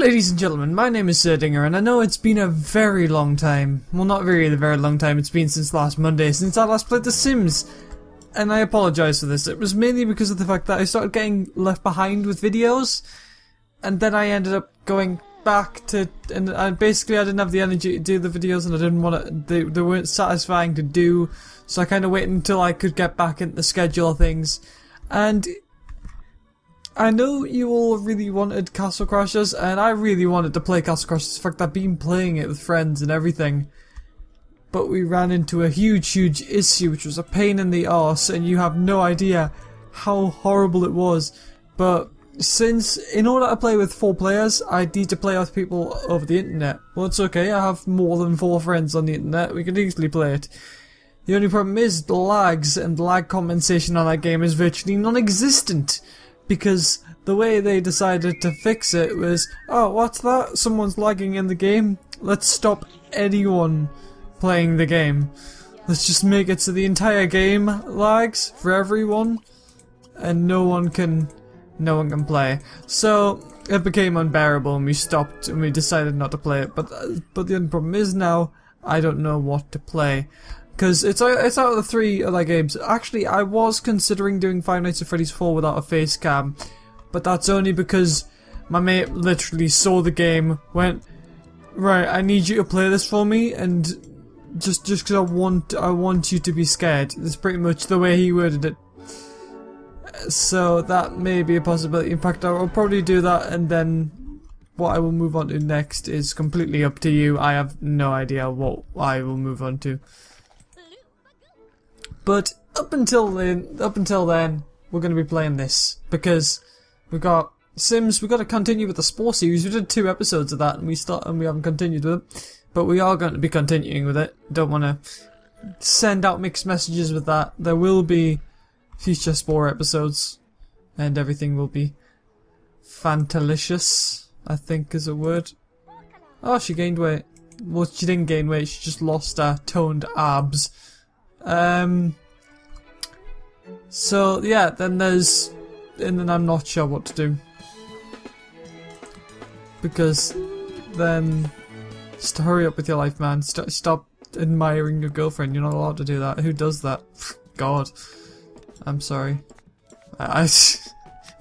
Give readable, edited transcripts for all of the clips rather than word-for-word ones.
ladies and gentlemen, my name is Dinga, and I know it's been a very long time. Well, not really a very long time, it's been since last Monday, since I last played The Sims. And I apologise for this. It was mainly because of the fact that I started getting left behind with videos, and then I ended up going back to, and basically I didn't have the energy to do the videos, and I didn't want to, they weren't satisfying to do, so I kind of waited until I could get back into the schedule of things. And I know you all really wanted Castle Crashers, and I really wanted to play Castle Crashers. In fact, I've been playing it with friends and everything. But we ran into a huge issue, which was a pain in the arse, and you have no idea how horrible it was. But since, in order to play with 4 players, I need to play with people over the internet. Well, it's okay, I have more than 4 friends on the internet, we can easily play it. The only problem is the lags, and the lag compensation on that game is virtually non-existent. Because the way they decided to fix it was, oh, what's that? Someone's lagging in the game? Let's stop anyone playing the game. Let's just make it so the entire game lags for everyone, and no one can play. So it became unbearable, and we stopped, and we decided not to play it. But the only problem is now I don't know what to play. Because it's out of the 3 other games. Actually, I was considering doing Five Nights at Freddy's 4 without a face cam, but that's only because my mate literally saw the game, went, right, I need you to play this for me, and just because I want you to be scared. That's pretty much the way he worded it. So that may be a possibility. In fact, I will probably do that, and then what I will move on to next is completely up to you. I have no idea what I will move on to. But up until then, we're going to be playing this, because we've got Sims. We've got to continue with the Spore series. We did 2 episodes of that, and we haven't continued with it. But we are going to be continuing with it. Don't want to send out mixed messages with that. There will be future Spore episodes, and everything will be fantalicious, I think is a word. Oh, she gained weight. Well, she didn't gain weight. She just lost her toned abs. So yeah, then I'm not sure what to do, because then just hurry up with your life, man. Stop admiring your girlfriend. You're not allowed to do that. Who does that? God, I'm sorry. That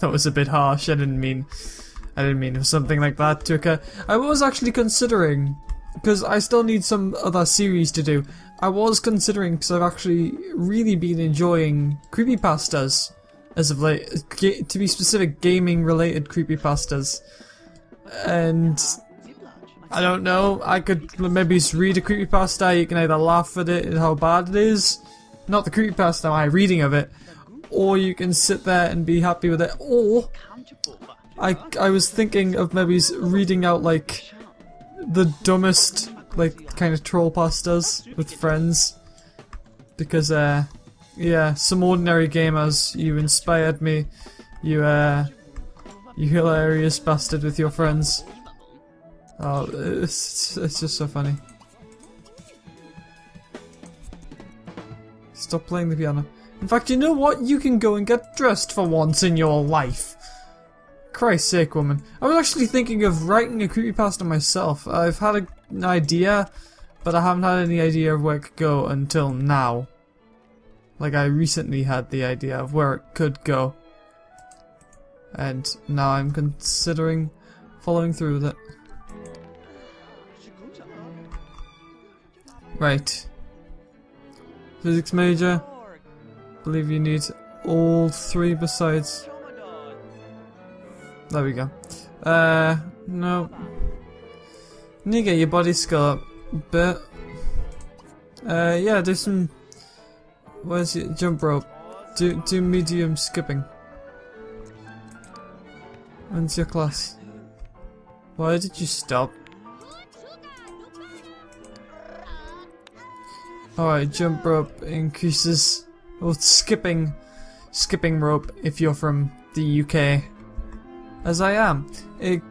was a bit harsh. I didn't mean for something like that to occur. I was actually considering, because I still need some other series to do. I was considering, because I've actually really been enjoying creepypastas as of late. To be specific, gaming-related creepypastas. And I don't know, I could maybe just read a creepypasta. You can either laugh at it and how bad it is, not the creepypasta, my reading of it, or you can sit there and be happy with it. Or I was thinking of maybe reading out like the dumbest, like, kind of troll pastas with friends, because yeah, some ordinary gamers, you inspired me, you hilarious bastard with your friends. Oh, it's just so funny. Stop playing the piano. In fact, you know what? You can go and get dressed for once in your life. Christ's sake, woman. I was actually thinking of writing a creepypasta myself. I've had an idea, but I haven't had any idea of where it could go until now. Like, I recently had the idea of where it could go, and now I'm considering following through with it. Right. Physics major. Believe you need all 3 besides. There we go. No. You need to get your body skill up a bit. Yeah, do some. Where's your jump rope? Do medium skipping. When's your class? Why did you stop? Alright, jump rope increases. Well, skipping rope if you're from the UK. As I am. It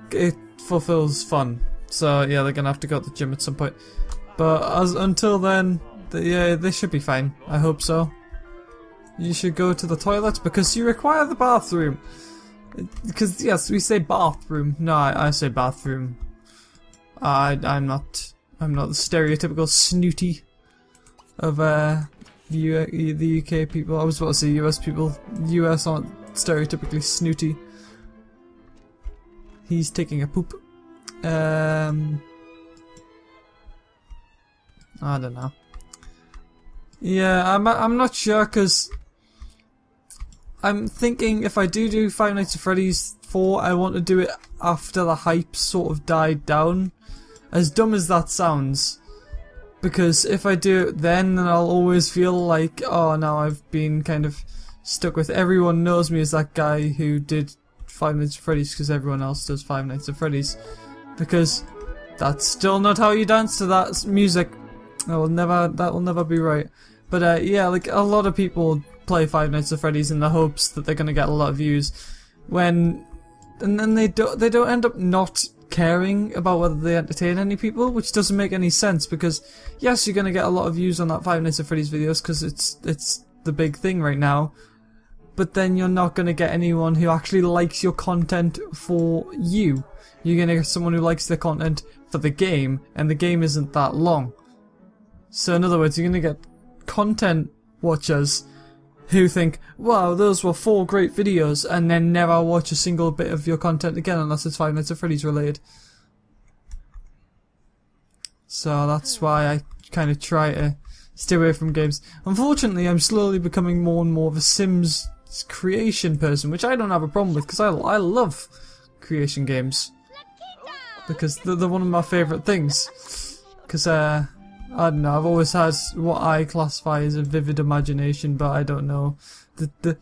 fulfills fun. So yeah, they're gonna have to go to the gym at some point. But until then, yeah, they should be fine. I hope so. You should go to the toilet because you require the bathroom. Because yes, we say bathroom. No, I say bathroom. I'm not the stereotypical snooty of the UK people. I was about to say US people. US aren't stereotypically snooty. He's taking a poop. I don't know. Yeah, I'm not sure, because I'm thinking if I do Five Nights at Freddy's 4, I want to do it after the hype sort of died down. As dumb as that sounds. Because if I do it then I'll always feel like, oh, now I've been kind of stuck with, everyone knows me as that guy who did Five Nights at Freddy's because everyone else does Five Nights at Freddy's. Because that's still not how you dance to that music. That will never be right. But yeah, like a lot of people play Five Nights at Freddy's in the hopes that they're gonna get a lot of views, and then they don't end up not caring about whether they entertain any people, which doesn't make any sense, because yes, you're gonna get a lot of views on that Five Nights at Freddy's videos because it's the big thing right now, but then you're not gonna get anyone who actually likes your content for you. You're gonna get someone who likes the content for the game, and the game isn't that long. So in other words, you're gonna get content watchers who think, wow, those were 4 great videos, and then never watch a single bit of your content again unless it's Five Nights at Freddy's related. So that's why I kind of try to stay away from games. Unfortunately, I'm slowly becoming more and more of a Sims creation person, which I don't have a problem with, because I love creation games. Because they're one of my favourite things. Because, I don't know, I've always had what I classify as a vivid imagination, but I don't know the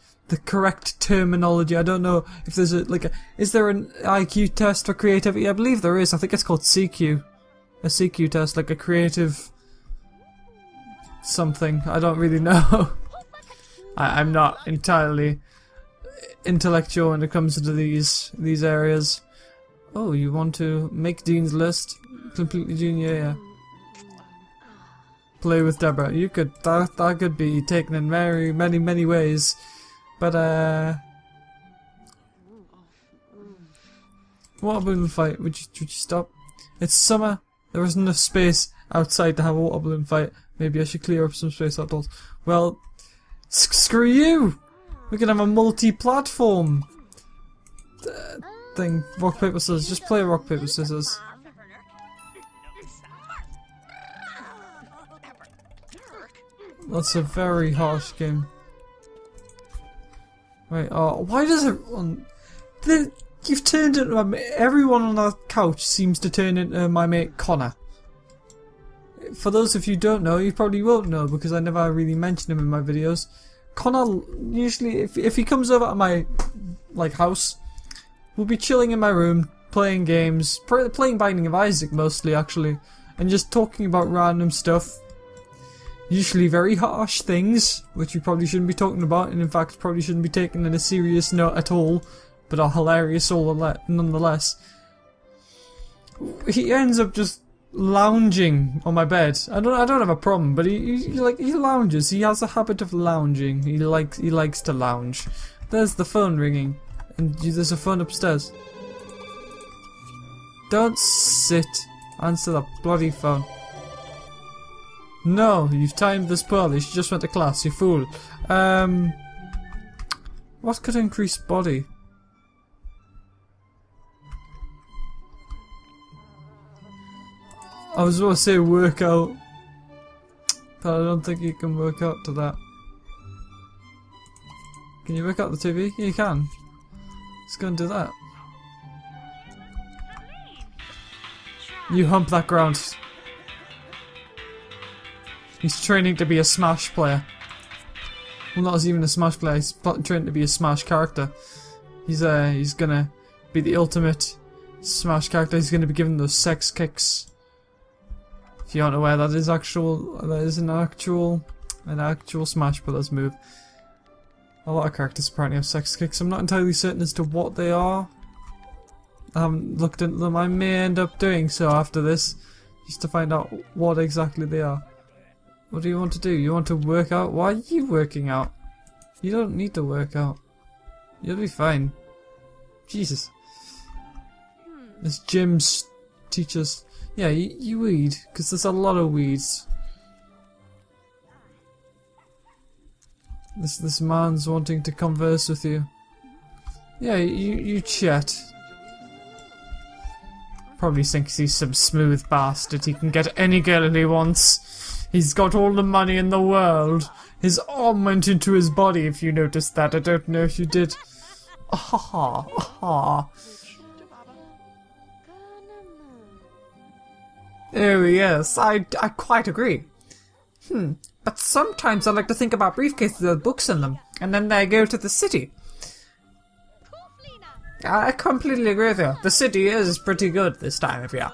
correct terminology. I don't know if there's is there an IQ test for creativity? I believe there is. I think it's called CQ. A CQ test, like a creative something. I don't really know. I'm not entirely intellectual when it comes to these areas. Oh, you want to make Dean's List? Completely junior, yeah. Play with Deborah. You could that could be taken in very many ways, but water balloon fight. Would you stop? It's summer. There isn't enough space outside to have a water balloon fight. Maybe I should clear up some space outdoors. Well, screw you. We can have a multi-platform thing. Rock paper scissors. Just play rock paper scissors. That's a very harsh game. Wait, why does everyone... You've turned into everyone on that couch seems to turn into my mate Connor. For those of you who don't know, you probably won't know because I never really mention him in my videos. Connor, usually, if he comes over to my house, we'll be chilling in my room, playing games, playing Binding of Isaac mostly actually, and just talking about random stuff. Usually very harsh things, which we probably shouldn't be talking about, and in fact probably shouldn't be taken in a serious note at all, but are hilarious nonetheless. He ends up just lounging on my bed. I don't have a problem, but he lounges. He has a habit of lounging. He likes to lounge. There's the phone ringing, and there's a phone upstairs. Don't sit. Answer the bloody phone. No, you've timed this poorly. She just went to class, you fool. What could increase body? I was going to say workout, but I don't think you can work out to that. Can you work out the TV? Yeah, you can. Let's go and do that. You hump that ground. He's training to be a Smash player. Well, not as even a Smash player, he's training to be a Smash character. He's gonna be the ultimate Smash character. He's gonna be given those sex kicks. If you aren't aware, that is an actual Smash Brothers move. A lot of characters apparently have sex kicks. I'm not entirely certain as to what they are. I haven't looked into them. I may end up doing so after this, just to find out what exactly they are. What do you want to do? You want to work out? Why are you working out? You don't need to work out. You'll be fine. Jesus. This gym's teachers. Yeah, you weed, because there's a lot of weeds. This man's wanting to converse with you. Yeah, you chat. Probably thinks he's some smooth bastard. He can get any girl he wants. He's got all the money in the world. His arm went into his body, if you noticed that. I don't know if you did. Ah, ah. Oh yes, I quite agree. But sometimes I like to think about briefcases with books in them, and then they go to the city. I completely agree with you. The city is pretty good this time of year.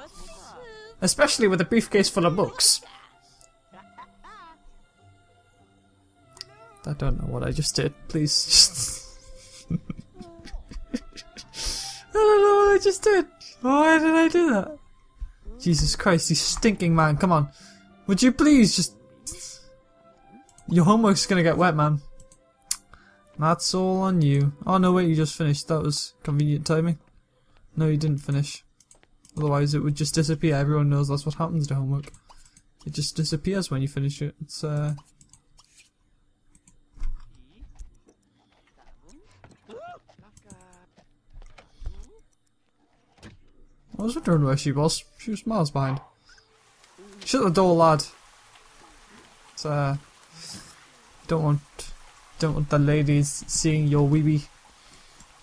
Especially with a briefcase full of books. I don't know what I just did. Please just... I don't know what I just did. Why did I do that? Jesus Christ, you stinking man. Come on. Would you please just... Your homework's gonna get wet, man. That's all on you. Oh no, wait, you just finished. That was convenient timing. No, you didn't finish. Otherwise it would just disappear. Everyone knows that's what happens to homework. It just disappears when you finish it. It's I was wondering where she was. She was miles behind. Shut the door, lad. It's don't want the ladies seeing your wee-wee.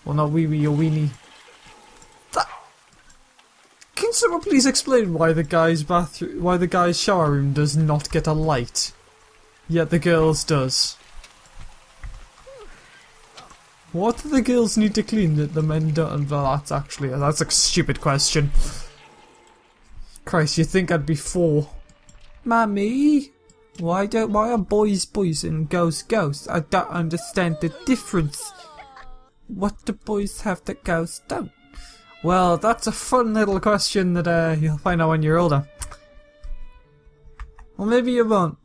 Well, not wee-wee, your weenie. Can someone please explain why the guy's shower room does not get a light, yet the girls' does? What do the girls need to clean that the men don't? Well, that's a stupid question. Christ, you think I'd be 4? Mummy, why are boys boys and girls girls? I don't understand the difference. What do boys have that girls don't? Well, that's a fun little question that you'll find out when you're older. Well, maybe you won't.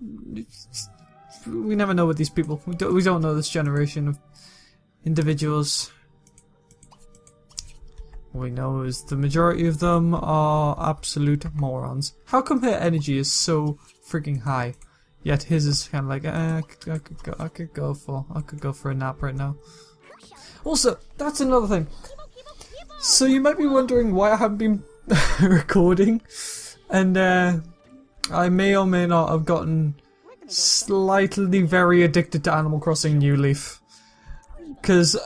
We never know with these people. We don't know this generation of individuals. What we know is the majority of them are absolute morons. How come her energy is so freaking high, yet his is kind of like, I could go for a nap right now. Also, that's another thing. So you might be wondering why I haven't been recording, and I may or may not have gotten slightly very addicted to Animal Crossing New Leaf. Because,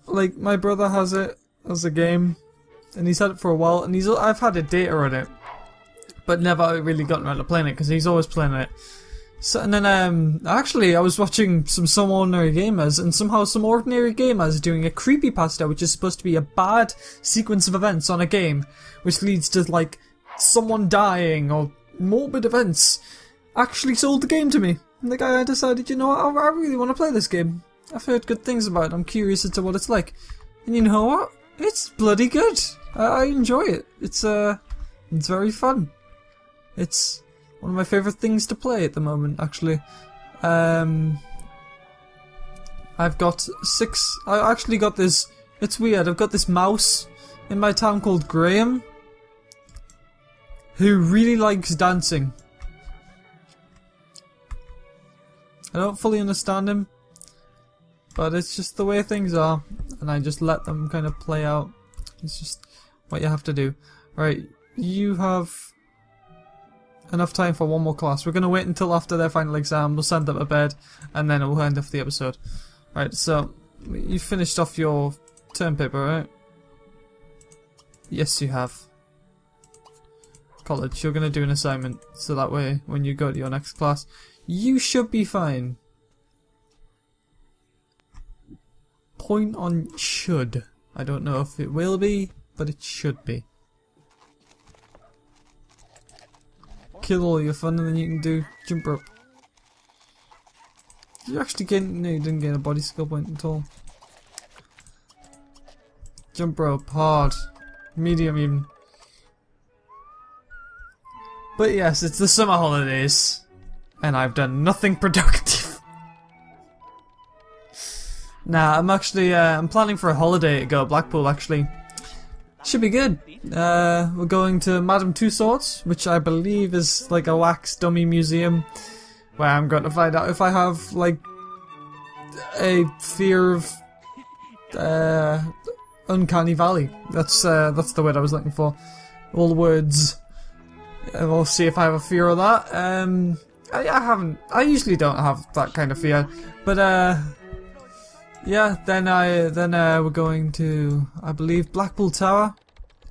like, my brother has it as a game, and he's had it for a while, and I've had a data on it, but never really gotten around to playing it, because he's always playing it. So, and then, actually, I was watching some Ordinary Gamers, and somehow some Ordinary Gamers doing a creepypasta, which is supposed to be a bad sequence of events on a game, which leads to, like, someone dying, or morbid events, actually sold the game to me. And the guy decided, you know what, I really want to play this game. I've heard good things about it, I'm curious as to what it's like. And you know what? It's bloody good. I enjoy it. It's very fun. It's one of my favourite things to play at the moment, actually. I've got 6... I actually got this... It's weird, I've got this mouse in my town called Graham, who really likes dancing. I don't fully understand him, but it's just the way things are, and I just let them kind of play out. It's just what you have to do. Right, you have enough time for one more class. We're going to wait until after their final exam, we'll send them to bed, and then we'll end off the episode. Right, so, you finished off your term paper, right? Yes, you have. College, you're going to do an assignment, so that way, when you go to your next class, you should be fine. Point on should. I don't know if it will be, but it should be. Kill all your fun and then you can do jump rope. Did you actually gain... No, you didn't gain a body skill point at all. Jump rope, hard. Medium even. But yes, it's the summer holidays. And I've done nothing productive. Nah, I'm actually, I'm planning for a holiday to go to Blackpool, actually. Should be good. We're going to Madame Tussauds, which I believe is like a wax dummy museum, where I'm going to find out if I have, like, a fear of, Uncanny Valley. That's the word I was looking for. All the words. We'll see if I have a fear of that. I usually don't have that kind of fear, but yeah. Then we're going to, I believe, Blackpool Tower,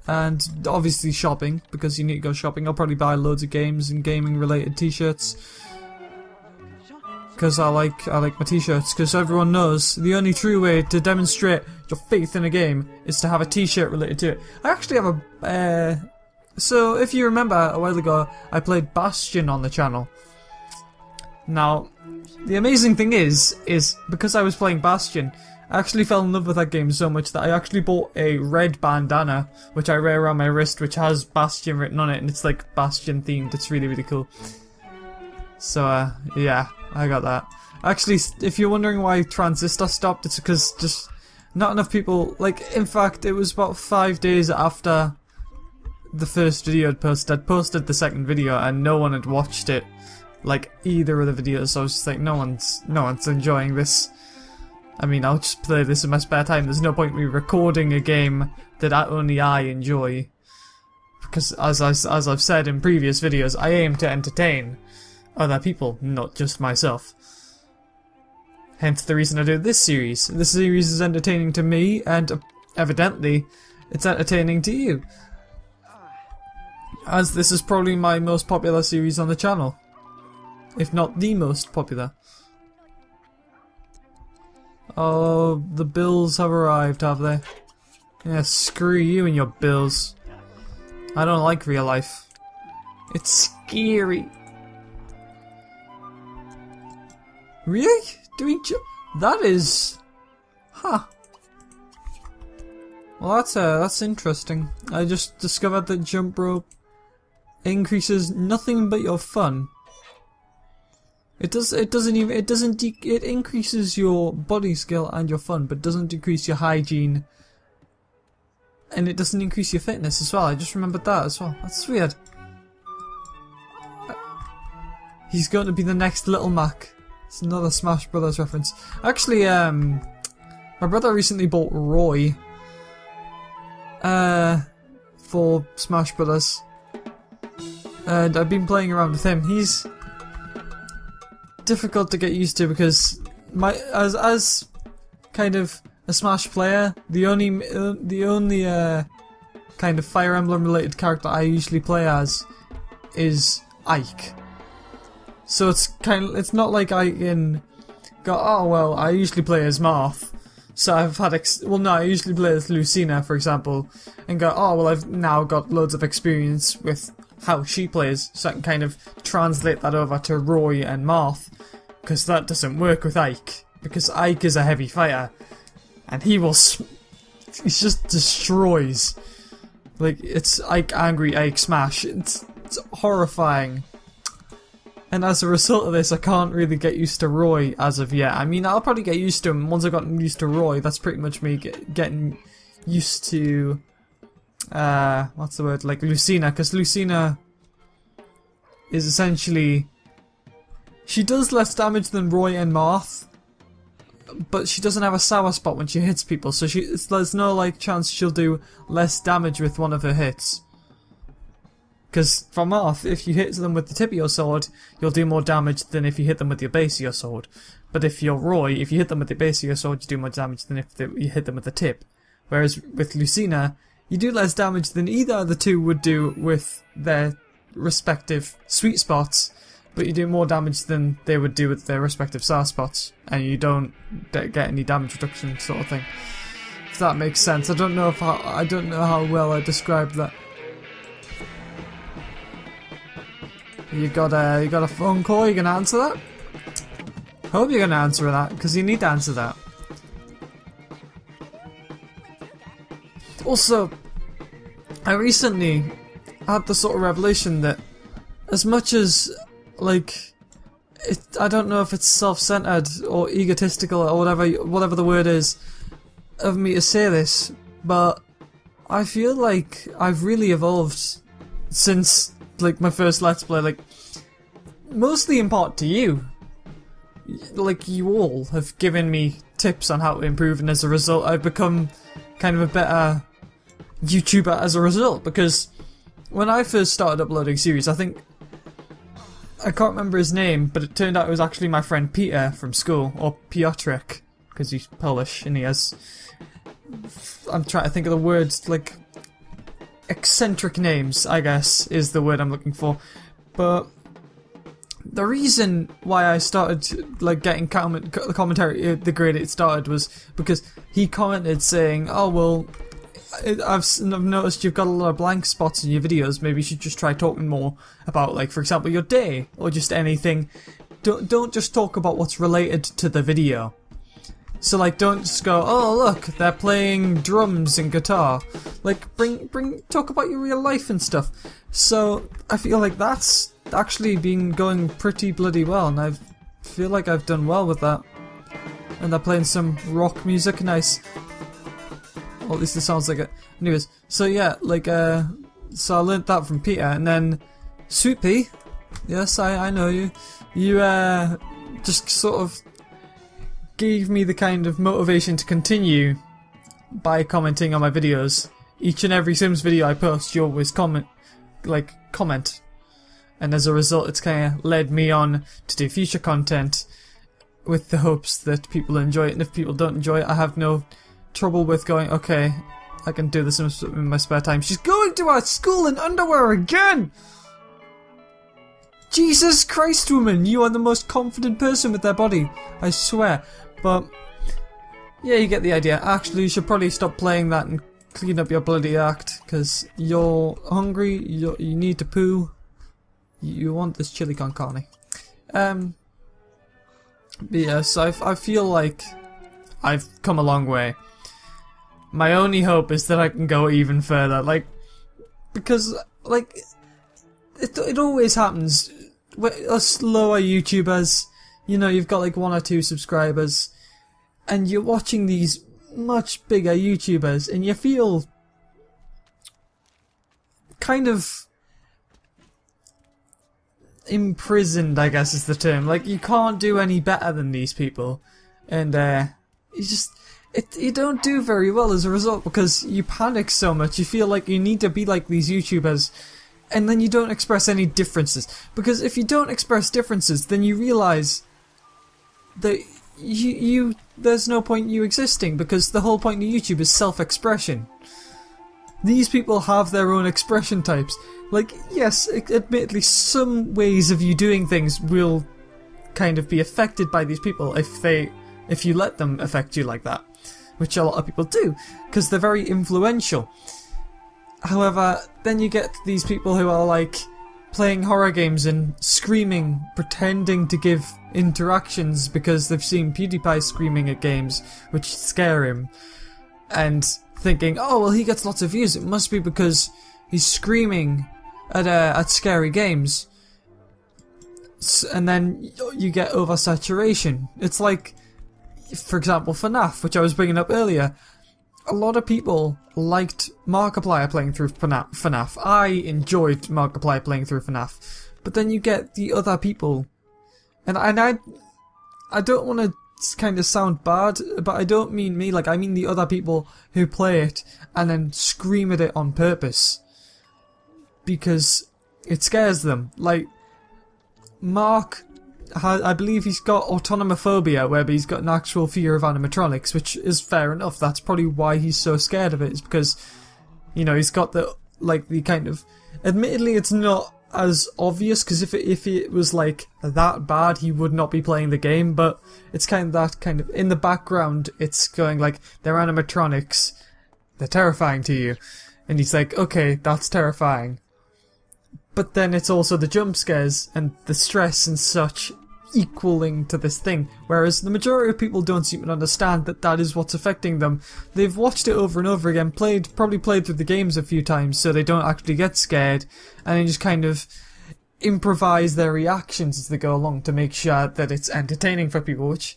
and obviously shopping, because you need to go shopping. I'll probably buy loads of games and gaming related t-shirts, because I like my t-shirts. Because everyone knows the only true way to demonstrate your faith in a game is to have a t-shirt related to it. I actually have a so if you remember a while ago, I played Bastion on the channel. Now, the amazing thing is because I was playing Bastion, I actually fell in love with that game so much that I actually bought a red bandana, which I wear around my wrist, which has Bastion written on it, and it's like Bastion themed. It's really, really cool. So, yeah, I got that. Actually, if you're wondering why Transistor stopped, it's because just not enough people, like, in fact, it was about 5 days after the first video I'd posted the second video, and no one had watched it, like, either of the videos, so I was just like, no one's enjoying this. I mean, I'll just play this in my spare time. There's no point in me recording a game that only I enjoy, because as I've said in previous videos, I aim to entertain other people, not just myself. Hence the reason I do this series. This series is entertaining to me, and evidently, it's entertaining to you, as this is probably my most popular series on the channel, if not the most popular. Oh, the bills have arrived, have they? Yeah, screw you and your bills. I don't like real life. It's scary. Really? That is... Huh. Well, that's interesting. I just discovered that jump rope increases nothing but your fun. It increases your body skill and your fun, but doesn't decrease your hygiene. And it doesn't increase your fitness as well. I just remembered that as well. That's weird. He's going to be the next Little Mac. It's another Smash Brothers reference. Actually, my brother recently bought Roy for Smash Brothers, and I've been playing around with him. He's difficult to get used to because as kind of a Smash player, the only kind of Fire Emblem related character I usually play as is Ike. So it's not like I can go, oh well, I usually play as Marth, so I've had I usually play as Lucina, for example, and go, oh well, I've now got loads of experience with how she plays, so I can kind of translate that over to Roy and Marth, because that doesn't work with Ike, because Ike is a heavy fighter, and he just destroys. Like, it's Ike Angry, Ike Smash. It's horrifying. And as a result of this, I can't really get used to Roy as of yet. I mean, I'll probably get used to him once I've gotten used to Roy. That's pretty much me getting used to, what's the word, like Lucina, because Lucina is essentially, she does less damage than Roy and Marth, but she doesn't have a sour spot when she hits people, so there's no like chance she'll do less damage with one of her hits. Because for Marth, if you hit them with the tip of your sword, you'll do more damage than if you hit them with your base of your sword. But if you're Roy, if you hit them with the base of your sword, you do more damage than if you hit them with the tip. Whereas with Lucina, you do less damage than either of the two would do with their respective sweet spots, but you do more damage than they would do with their respective sour spots, and you don't get any damage reduction sort of thing. If that makes sense. I don't know how well I described that. You got a phone call, you gonna answer that? Hope you're gonna answer that, because you need to answer that. Also, I recently had the sort of revelation that as much as, like, I don't know if it's self-centered or egotistical or whatever the word is of me to say this, but I feel like I've really evolved since like my first Let's Play, like mostly in part to you. Like, you all have given me tips on how to improve, and as a result I've become kind of a better YouTuber as a result, because when I first started uploading series, I can't remember his name, but it turned out it was actually my friend Peter from school, or Piotrek, because he's Polish and he has, I'm trying to think of the words, like eccentric names, I guess is the word I'm looking for. But the reason why I started like getting commentary the grade it started was because he commented saying, oh well, I've noticed you've got a lot of blank spots in your videos, maybe you should just try talking more about, like, for example, your day, or just anything. Don't just talk about what's related to the video. So, like, don't just go, oh look, they're playing drums and guitar. Like, talk about your real life and stuff. So, I feel like that's actually been going pretty bloody well, and I feel like I've done well with that. And they're playing some rock music, nice. Well, at least it sounds like it. Anyways, so yeah, like, so I learnt that from Peter, and then Sweet Pea, yes, I know you. You, just sort of gave me the kind of motivation to continue by commenting on my videos. Each and every Sims video I post, you always comment. And as a result, it's kind of led me on to do future content with the hopes that people enjoy it, and if people don't enjoy it, I have no trouble with going, okay, I can do this in my spare time. She's going to our school in underwear again! Jesus Christ, woman, you are the most confident person with their body, I swear. But yeah, you get the idea. Actually, you should probably stop playing that and clean up your bloody act, because you're hungry, you need to poo, you want this chili con carne. But yeah, so I feel like I've come a long way. My only hope is that I can go even further, like, because, like, it always happens. Us lower YouTubers, you know, you've got like 1 or 2 subscribers, and you're watching these much bigger YouTubers, and you feel kind of imprisoned, I guess is the term. Like, you can't do any better than these people, and you just, you don't do very well as a result, because you panic so much. You feel like you need to be like these YouTubers, and then you don't express any differences. Because if you don't express differences, then you realise that there's no point in you existing, because the whole point of YouTube is self-expression. These people have their own expression types. Like, yes, admittedly, some ways of you doing things will kind of be affected by these people if you let them affect you like that, which a lot of people do, because they're very influential. However, then you get these people who are like playing horror games and screaming, pretending to give interactions because they've seen PewDiePie screaming at games, which scare him, and thinking, oh well, he gets lots of views, it must be because he's screaming at scary games. And then you get oversaturation. It's like, for example, FNAF, which I was bringing up earlier. A lot of people liked Markiplier playing through FNAF. I enjoyed Markiplier playing through FNAF. But then you get the other people. And I don't want to kind of sound bad, but I don't mean me. Like, I mean the other people who play it and then scream at it on purpose. Because it scares them. Like, Mark, I believe he's got autonomophobia, where he's got an actual fear of animatronics, which is fair enough. That's probably why he's so scared of it, is because, you know, he's got the kind of, admittedly it's not as obvious, because if it was like that bad, he would not be playing the game, but it's kind of that kind of, in the background, it's going like, they're animatronics, they're terrifying to you, and he's like, okay, that's terrifying. But then it's also the jump scares and the stress and such equaling to this thing, whereas the majority of people don't seem to understand that that is what's affecting them. They've watched it over and over again, probably played through the games a few times, so they don't actually get scared, and they just kind of improvise their reactions as they go along to make sure that it's entertaining for people, which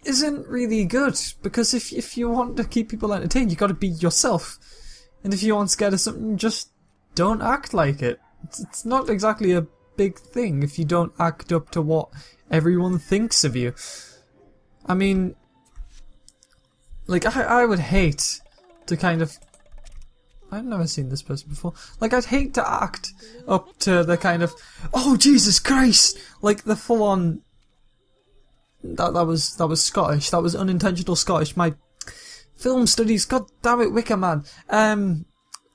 isn't really good, because if you want to keep people entertained, you got to be yourself. And if you aren't scared of something, just don't act like it. It's not exactly a big thing if you don't act up to what everyone thinks of you. I mean, like, I would hate to kind of... I've never seen this person before. Like, I'd hate to act up to the kind of, oh, Jesus Christ! Like, the full-on... That was Scottish. That was unintentional Scottish. My film studies, god damn it, Wicker Man.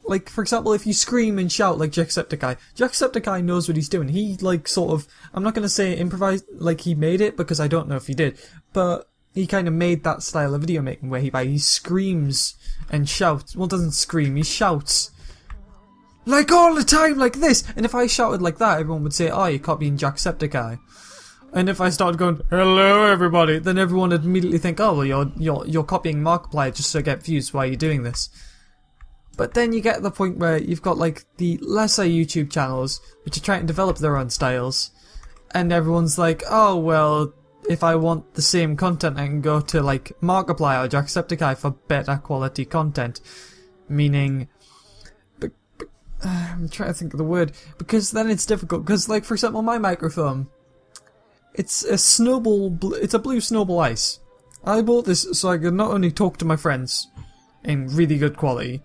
Like, for example, if you scream and shout like Jacksepticeye knows what he's doing. He, like, sort of, I'm not going to say improvised, like he made it, because I don't know if he did, but he kind of made that style of video making where he screams and shouts. Well, doesn't scream, he shouts. Like, all the time, like this! And if I shouted like that, everyone would say, oh, you're copying Jacksepticeye. And if I started going, hello everybody, then everyone would immediately think, oh, well, you're copying Markiplier just to get views, why are you doing this? But then you get to the point where you've got, like, the lesser YouTube channels, which are trying to develop their own styles, and everyone's like, oh, well, if I want the same content, I can go to, like, Markiplier or Jacksepticeye for better quality content. Meaning, I'm trying to think of the word, because then it's difficult, because, like, for example, my microphone, it's a blue snowball ice. I bought this so I could not only talk to my friends in really good quality,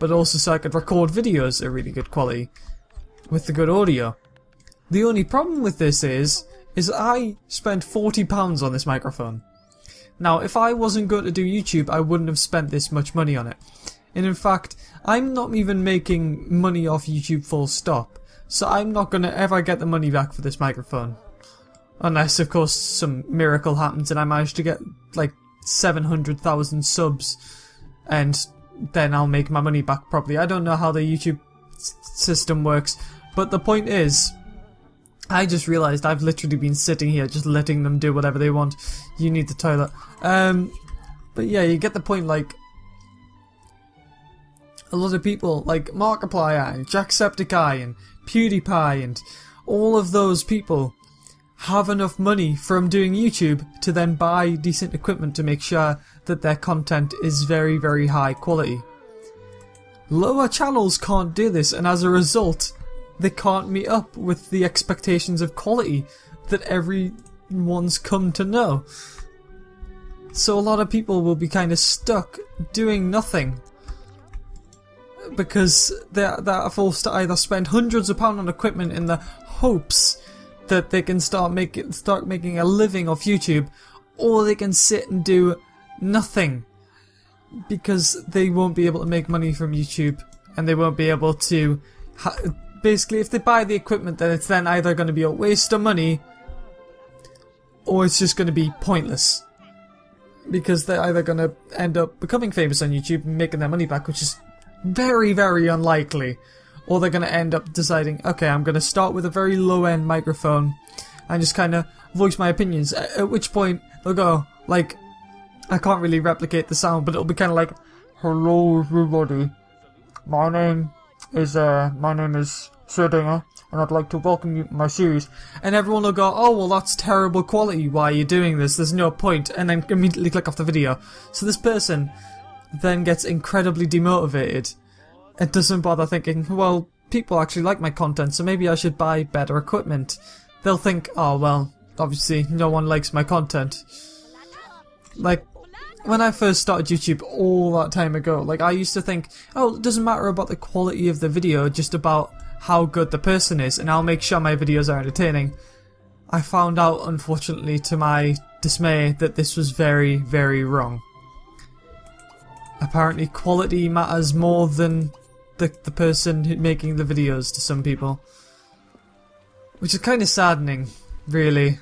but also so I could record videos at really good quality with the good audio. The only problem with this is I spent £40 on this microphone. Now, if I wasn't going to do YouTube, I wouldn't have spent this much money on it. And in fact, I'm not even making money off YouTube full stop, so I'm not going to ever get the money back for this microphone. Unless, of course, some miracle happens and I manage to get, like, 700,000 subs, and then I'll make my money back properly. I don't know how the YouTube system works, but the point is, I just realised I've literally been sitting here just letting them do whatever they want. You need the toilet. But yeah, you get the point, like, a lot of people, like Markiplier and Jacksepticeye and PewDiePie and all of those people have enough money from doing YouTube to then buy decent equipment to make sure that their content is very, very high quality. Lower channels can't do this, and as a result, they can't meet up with the expectations of quality that everyone's come to know. So a lot of people will be kind of stuck doing nothing because they're forced to either spend hundreds of pounds on equipment in the hopes that they can start making a living off YouTube, or they can sit and do nothing because they won't be able to make money from YouTube, and they won't be able to basically, if they buy the equipment, then it's then either going to be a waste of money or it's just going to be pointless, because they're either going to end up becoming famous on YouTube and making their money back, which is very, very unlikely, or they're going to end up deciding, okay, I'm going to start with a very low-end microphone and just kind of voice my opinions, at which point they'll go, like, I can't really replicate the sound, but it'll be kind of like, hello everybody, my name is Dinga, and I'd like to welcome you to my series. And everyone will go, oh, well, that's terrible quality, why are you doing this, there's no point, and then immediately click off the video. So this person then gets incredibly demotivated and doesn't bother thinking, well, people actually like my content, so maybe I should buy better equipment. They'll think, oh, well, obviously no one likes my content. Like, when I first started YouTube all that time ago, like, I used to think, oh, it doesn't matter about the quality of the video, just about how good the person is, and I'll make sure my videos are entertaining. I found out, unfortunately, to my dismay, that this was very, very wrong. Apparently quality matters more than the person making the videos to some people. Which is kind of saddening, really.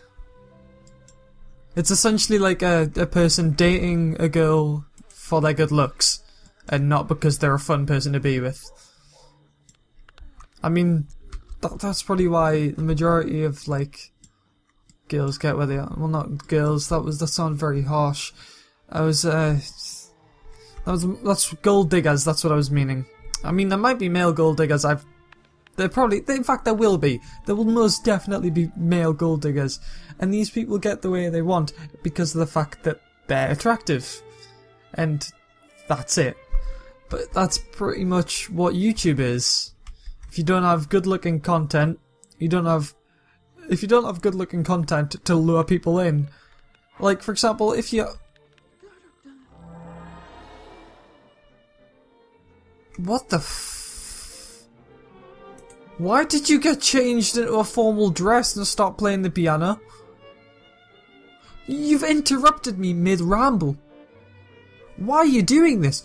It's essentially like a person dating a girl for their good looks, and not because they're a fun person to be with. I mean, that's probably why the majority of, like, girls get where they are. Well, not girls, that sounded very harsh. That's gold diggers, that's what I was meaning. I mean, there might be male gold diggers, I've In fact, there will be. There will most definitely be male gold diggers. And these people get the way they want because of the fact that they're attractive. And that's it. But that's pretty much what YouTube is. If you don't have good looking content, if you don't have good looking content to lure people in, like for example, if you... What the Why did you get changed into a formal dress and stop playing the piano? You've interrupted me mid-ramble. Why are you doing this?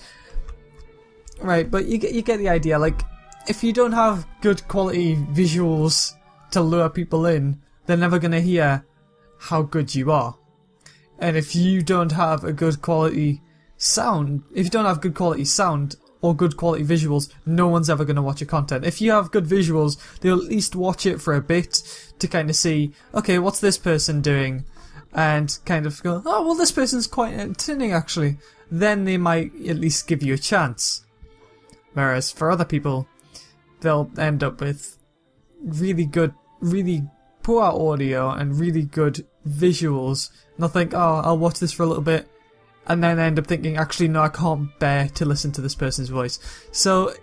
Right, but you get the idea. Like, if you don't have good quality visuals to lure people in, they're never going to hear how good you are. And if you don't have a good quality sound, or good quality visuals, no one's ever going to watch your content. If you have good visuals, they'll at least watch it for a bit to kind of see, okay, what's this person doing? And kind of go, oh, well, this person's quite entertaining, actually. Then they might at least give you a chance. Whereas for other people, they'll end up with really poor audio and really good visuals. And they'll think, oh, I'll watch this for a little bit. And then end up thinking, actually, no, I can't bear to listen to this person's voice. So,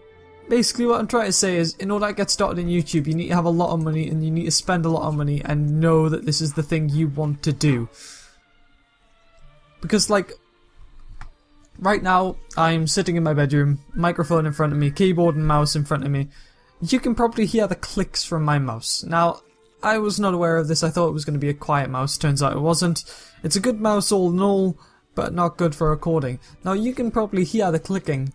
basically what I'm trying to say is, in order to get started in YouTube, you need to have a lot of money, and you need to spend a lot of money, and know that this is the thing you want to do. Because, like, right now, I'm sitting in my bedroom, microphone in front of me, keyboard and mouse in front of me. You can probably hear the clicks from my mouse. Now, I was not aware of this. I thought it was going to be a quiet mouse. Turns out it wasn't. It's a good mouse all in all, but not good for recording. Now you can probably hear the clicking,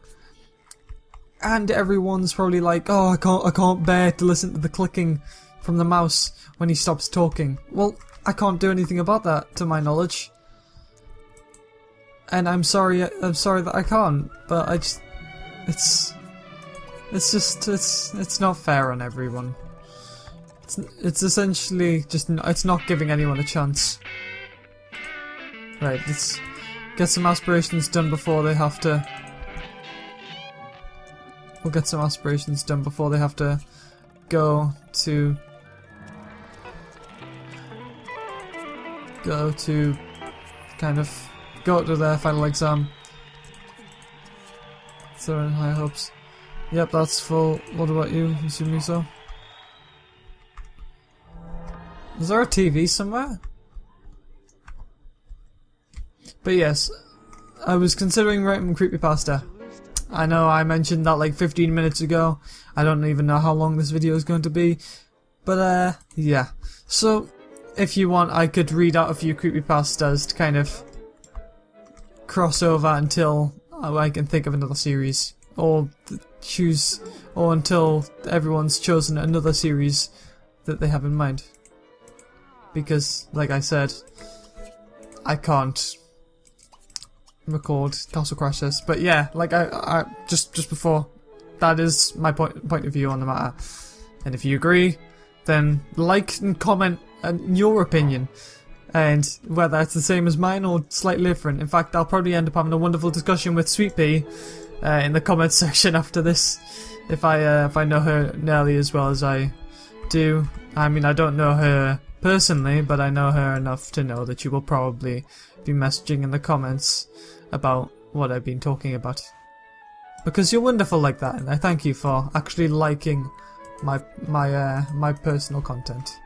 and everyone's probably like, oh, I can't bear to listen to the clicking from the mouse when he stops talking. Well, I can't do anything about that, to my knowledge, and I'm sorry that I can't. But it's not fair on everyone. It's essentially just, it's not giving anyone a chance. Right, let's get some aspirations done before they have to... We'll get some aspirations done before they have to go to their final exam. So in high hopes. Yep, that's full. What about you, assuming so? Is there a TV somewhere? But yes, I was considering writing creepypasta. I know I mentioned that like 15 minutes ago. I don't even know how long this video is going to be. But yeah. So, if you want, I could read out a few creepypastas to kind of cross over until I can think of another series. Or until everyone's chosen another series that they have in mind. Because, like I said, I can't record Castle Crashers. But yeah, like I just before, that is my point of view on the matter. And if you agree, then like and comment your opinion, and whether it's the same as mine or slightly different. In fact, I'll probably end up having a wonderful discussion with Sweet Pea in the comments section after this, if I know her nearly as well as I do. I mean, I don't know her personally, but I know her enough to know that she will probably be messaging in the comments about what I've been talking about. Because you're wonderful like that, and I thank you for actually liking my personal content.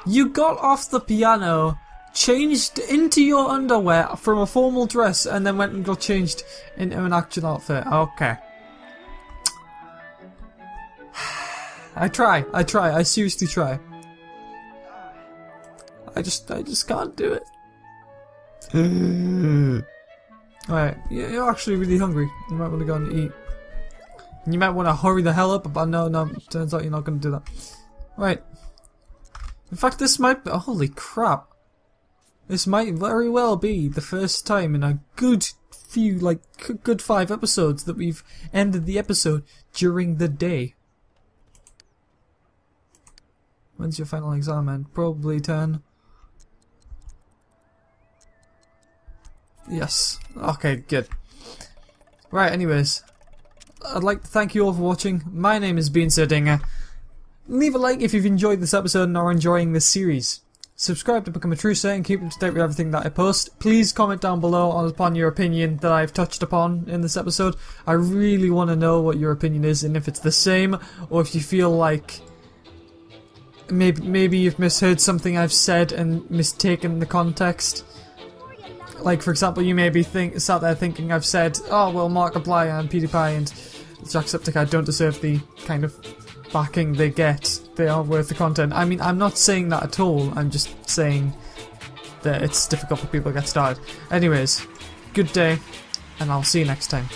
You got off the piano, changed into your underwear from a formal dress, and then went and got changed into an actual outfit. Okay. I try, I seriously try. I just can't do it. Alright, you're actually really hungry. You might want to go and eat. You might want to hurry the hell up, but no, turns out you're not going to do that. Right. In fact, this might be... Holy crap. This might very well be the first time in a good few, like, good 5 episodes that we've ended the episode during the day. When's your final exam end? Probably 10. Yes. Okay, good. Right, anyways, I'd like to thank you all for watching. My name is Dinga. Leave a like if you've enjoyed this episode and are enjoying this series. Subscribe to become a true saint and keep up to date with everything that I post. Please comment down below upon your opinion that I've touched upon in this episode. I really want to know what your opinion is and if it's the same or if you feel like maybe you've misheard something I've said and mistaken the context. Like, for example, you may be sat there thinking I've said, oh, well, Markiplier and PewDiePie and Jacksepticeye don't deserve the kind of backing they get. They are worth the content. I mean, I'm not saying that at all. I'm just saying that it's difficult for people to get started. Anyways, good day, and I'll see you next time.